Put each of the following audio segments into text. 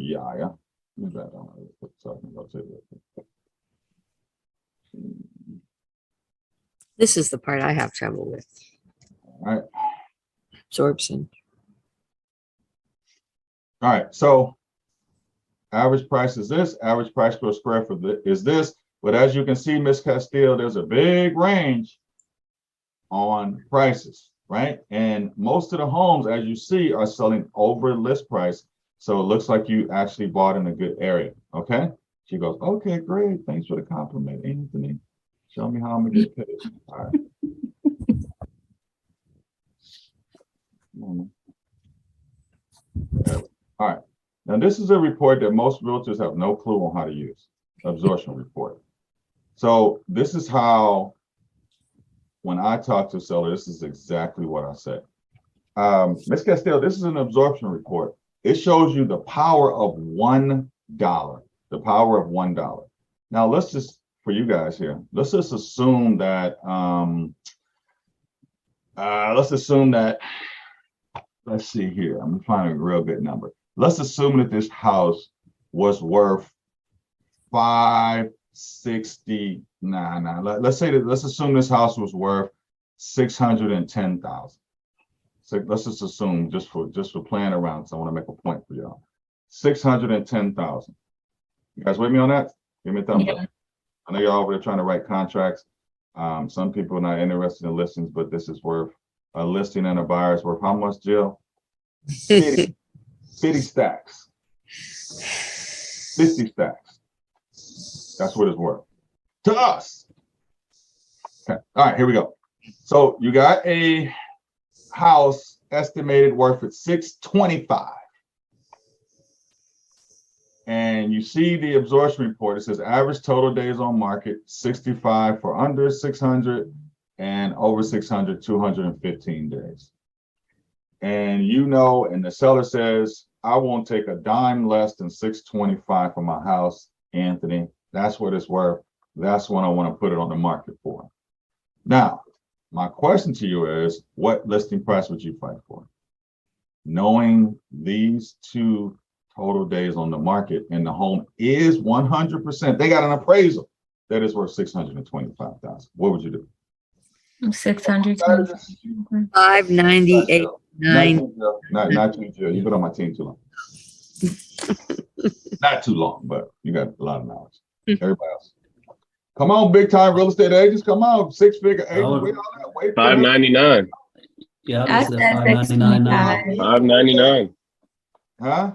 Yeah. This is the part I have trouble with. All right. Absorption. All right. So average price is this. Average price per square foot is this. But as you can see, Ms. Castile, there's a big range on prices, right? And most of the homes, as you see, are selling over list price. So it looks like you actually bought in a good area. Okay. She goes, okay, great. Thanks for the compliment, Anthony. Show me how I'm gonna get paid. All right. All right. Now, this is a report that most realtors have no clue on how to use. Absorption report. So this is how, when I talk to a seller, this is exactly what I say. Ms. Castile, this is an absorption report. It shows you the power of $1. The power of $1. Now, let's just, for you guys here, let's just assume that, let's see here. I'm finding a real good number. Let's assume that this house was worth 560. Let's assume this house was worth 610,000. So let's just assume, just for playing around. So I want to make a point for y'all. 610,000. You guys with me on that? Give me a thumbs up. I know y'all over there trying to write contracts. Some people are not interested in listings, but this is worth a listing and a buyer's worth how much, Jill? 50 stacks. 50 stacks. That's what it's worth to us. Okay. All right, here we go. So you got a house estimated worth at 625. And you see the absorption report. It says average total days on market, 65 for under 600 and over 600, 215 days. And you know, and the seller says, I won't take a dime less than 625 for my house, Anthony. That's what it's worth. That's what I want to put it on the market for. Now, my question to you is, what listing price would you fight for? Knowing these two total days on the market and the home is 100%, they got an appraisal that is worth 625,000. What would you do? 600. 598. Not you, Jill. You've been on my team too long. Not too long, but you got a lot of knowledge. Everybody else. Come on, big time real estate agents. Come on, six-figure agents. Wait on that. Wait. $599. Yeah, I it's said $599 now. 625. $599. Huh?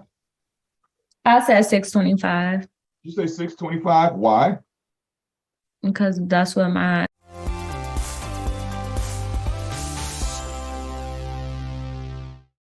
I said 625 You say 625? Why? because that's what my